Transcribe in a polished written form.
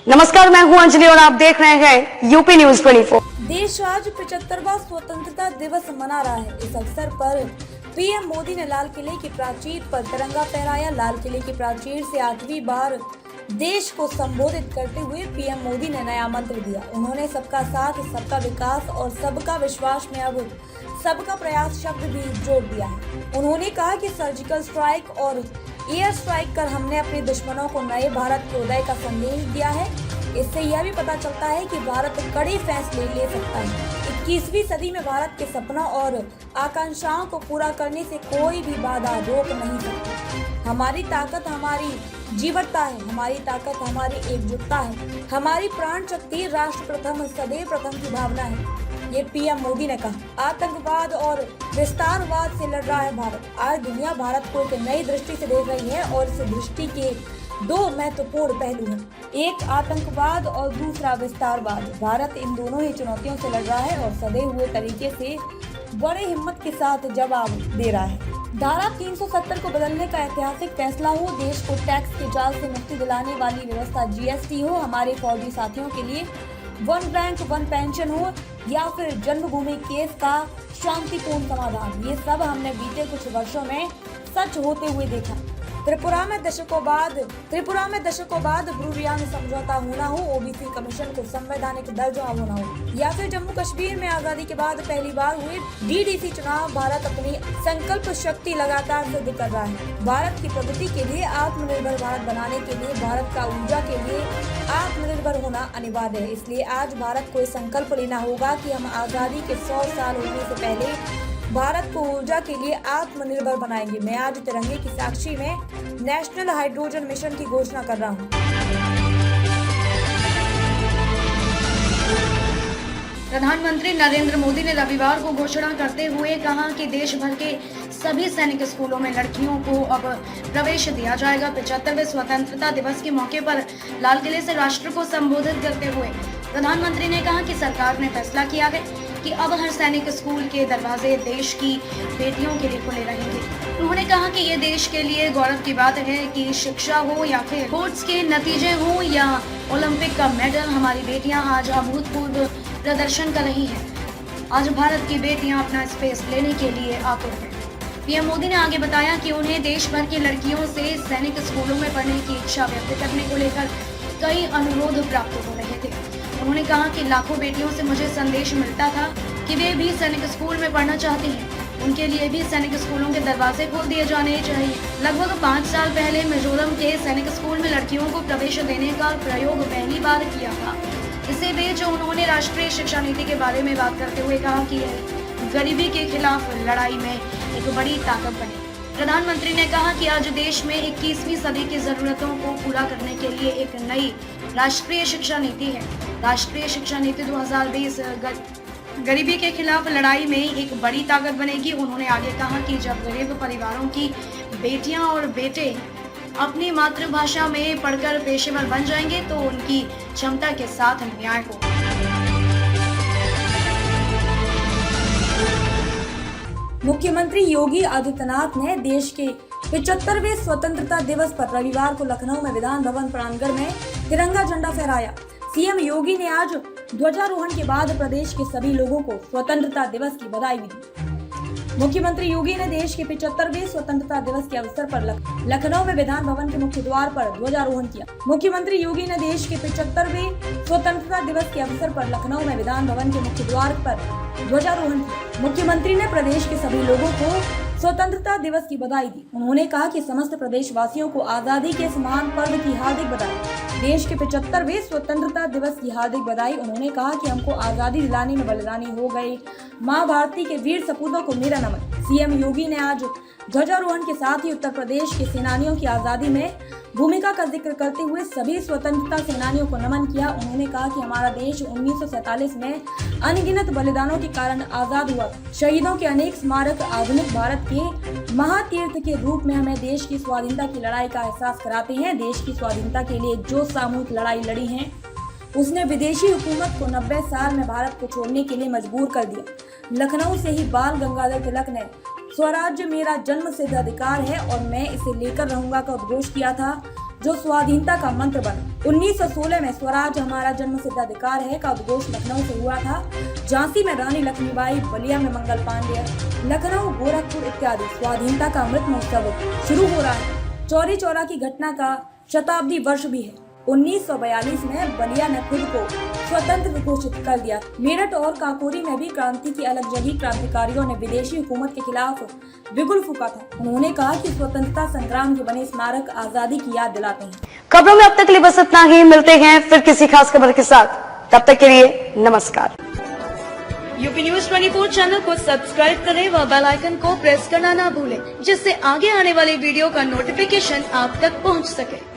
नमस्कार, मैं हूं अंजलि और आप देख रहे हैं यूपी न्यूज 24। देश आज 75वां स्वतंत्रता दिवस मना रहा है। इस अवसर पर पीएम मोदी ने लाल किले की प्राचीर पर तिरंगा फहराया। लाल किले की प्राचीर से 8वीं बार देश को संबोधित करते हुए पीएम मोदी ने नया मंत्र दिया। उन्होंने सबका साथ, सबका विकास और सबका विश्वास में अब सबका प्रयास शब्द भी जोड़ दिया है। उन्होंने कहा कि सर्जिकल स्ट्राइक और एयर स्ट्राइक कर हमने अपने दुश्मनों को नए भारत के उदय का संदेश दिया है। इससे यह भी पता चलता है कि भारत कड़े फैसले ले सकता है। 21वीं सदी में भारत के सपनों और आकांक्षाओं को पूरा करने से कोई भी बाधा रोक नहीं सकती। हमारी ताकत हमारी जीवटता है, हमारी ताकत हमारी एकजुटता है, हमारी प्राण शक्ति राष्ट्र प्रथम सदैव प्रथम की भावना है। ये पीएम मोदी ने कहा। आतंकवाद और विस्तारवाद से लड़ रहा है भारत। आज दुनिया भारत को एक नई दृष्टि से देख रही है और इस दृष्टि के दो महत्वपूर्ण पहलू हैं, एक आतंकवाद और दूसरा विस्तारवाद। भारत इन दोनों ही चुनौतियों से लड़ रहा है और सदे हुए तरीके से बड़े हिम्मत के साथ जवाब दे रहा है। धारा 370 को बदलने का ऐतिहासिक फैसला हो, देश को टैक्स के जाल से मुक्ति दिलाने वाली व्यवस्था जीएसटी हो, हमारे फौजी साथियों के लिए वन रैंक वन पेंशन हो या फिर जन्मभूमि केस का शांतिपूर्ण समाधान, ये सब हमने बीते कुछ वर्षों में सच होते हुए देखा। त्रिपुरा में दशकों बाद ब्रू रियांग समझौता होना हो, ओबीसी कमीशन को संवैधानिक दर्जा होना हो, या फिर जम्मू कश्मीर में आजादी के बाद पहली बार हुए डीडीसी चुनाव, भारत अपनी संकल्प शक्ति लगातार सिद्ध कर रहा है। भारत की प्रगति के लिए, आत्मनिर्भर भारत बनाने के लिए, भारत का ऊर्जा के लिए आत्मनिर्भर होना अनिवार्य है। इसलिए आज भारत को संकल्प लेना होगा कि हम आजादी के 100 साल होने से पहले भारत को ऊर्जा के लिए आत्मनिर्भर बनाएंगे। मैं आज तिरंगे की साक्षी में नेशनल हाइड्रोजन मिशन की घोषणा कर रहा हूँ। प्रधानमंत्री नरेंद्र मोदी ने रविवार को घोषणा करते हुए कहा कि देश भर के सभी सैनिक स्कूलों में लड़कियों को अब प्रवेश दिया जाएगा। 75वें स्वतंत्रता दिवस के मौके पर लाल किले से राष्ट्र को संबोधित करते हुए प्रधानमंत्री ने कहा कि सरकार ने फैसला किया है कि अब हर सैनिक स्कूल के दरवाजे देश की बेटियों के लिए खुले रहेंगे। उन्होंने कहा कि ये देश के लिए गौरव की बात है कि शिक्षा हो या फिर स्पोर्ट्स के नतीजे हो या ओलंपिक का मेडल, हमारी बेटियां आज अभूतपूर्व प्रदर्शन कर रही हैं। आज भारत की बेटियां अपना स्पेस लेने के लिए आतुर हैं। पीएम मोदी ने आगे बताया कि उन्हें देश भर की लड़कियों से सैनिक स्कूलों में पढ़ने की इच्छा व्यक्त करने को लेकर कई अनुरोध प्राप्त हो रहे थे। उन्होंने कहा कि लाखों बेटियों से मुझे संदेश मिलता था कि वे भी सैनिक स्कूल में पढ़ना चाहती हैं। उनके लिए भी सैनिक स्कूलों के दरवाजे खोल दिए जाने चाहिए। लगभग 5 साल पहले मिजोरम के सैनिक स्कूल में लड़कियों को प्रवेश देने का प्रयोग पहली बार किया था। इसी बीच उन्होंने राष्ट्रीय शिक्षा नीति के बारे में बात करते हुए कहा कि यह गरीबी के खिलाफ लड़ाई में एक बड़ी ताकत बने। प्रधानमंत्री ने कहा कि आज देश में 21वीं सदी की जरूरतों को पूरा करने के लिए एक नई राष्ट्रीय शिक्षा नीति है। राष्ट्रीय शिक्षा नीति 2020 गरीबी के खिलाफ लड़ाई में एक बड़ी ताकत बनेगी। उन्होंने आगे कहा कि जब गरीब परिवारों की बेटियां और बेटे अपनी मातृभाषा में पढ़कर पेशेवर बन जाएंगे तो उनकी क्षमता के साथ न्याय हो। मुख्यमंत्री योगी आदित्यनाथ ने देश के 75वें स्वतंत्रता दिवस पर रविवार को लखनऊ में विधान भवन प्रांगण में तिरंगा झंडा फहराया। सीएम योगी ने आज ध्वजारोहण के बाद प्रदेश के सभी लोगों को स्वतंत्रता दिवस की बधाई भी दी। मुख्यमंत्री योगी ने देश के 75वें स्वतंत्रता दिवस के अवसर पर लखनऊ में विधान भवन के मुख्य द्वार पर ध्वजारोहण किया। मुख्यमंत्री योगी ने देश के 75वें स्वतंत्रता दिवस के अवसर पर लखनऊ में विधान भवन के मुख्य द्वार पर ध्वजारोहण किया। मुख्यमंत्री ने प्रदेश के सभी लोगों को स्वतंत्रता दिवस की बधाई दी। उन्होंने कहा कि समस्त प्रदेशवासियों को आजादी के इस महान पर्व की हार्दिक बधाई। देश के 75वें स्वतंत्रता दिवस की हार्दिक बधाई। उन्होंने कहा कि हमको आजादी दिलाने में बलिदानी हो गए मां भारती के वीर सपूतों को मेरा नमन। सीएम योगी ने आज ध्वजारोहण के साथ ही उत्तर प्रदेश के सेनानियों की आजादी में भूमिका का जिक्र करते हुए सभी स्वतंत्रता सेनानियों को नमन किया। उन्होंने कहा कि हमारा देश 1947 में अनगिनत बलिदानों के कारण आजाद हुआ। शहीदों के अनेक स्मारक आधुनिक भारत के महातीर्थ के रूप में हमें देश की स्वाधीनता की लड़ाई का एहसास कराते हैं। देश की स्वाधीनता के लिए जो सामूहिक लड़ाई लड़ी है उसने विदेशी हुकूमत को 90 साल में भारत को छोड़ने के लिए मजबूर कर दिया। लखनऊ से ही बाल गंगाधर तिलक ने स्वराज्य मेरा जन्म सिद्ध अधिकार है और मैं इसे लेकर रहूंगा का उद्घोष किया था। जो स्वाधीनता का मंत्र बना। 1916 में स्वराज हमारा जन्मसिद्ध अधिकार है का उद्घोष लखनऊ से हुआ था। झांसी में रानी लक्ष्मीबाई, बलिया में मंगल पांडे, लखनऊ, गोरखपुर इत्यादि स्वाधीनता का अमृत महोत्सव शुरू हो रहा है। चौरी चौरा की घटना का शताब्दी वर्ष भी है। 1942 में बलिया ने खुद को स्वतंत्र घोषित कर दिया। मेरठ और काकोरी में भी क्रांति की अलग जगी क्रांतिकारियों ने विदेशी हुकूमत के खिलाफ बिगुल फूका था। उन्होंने कहा कि स्वतंत्रता संग्राम के बने स्मारक आजादी की याद दिलाते हैं। खबरों में अब तक के लिए बस इतना ही। मिलते हैं फिर किसी खास खबर के साथ। तब तक के लिए नमस्कार। यूपी न्यूज 24 चैनल को सब्सक्राइब करें व बेल आइकन को प्रेस करना ना भूलें, जिससे आगे आने वाली वीडियो का नोटिफिकेशन आप तक पहुंच सके।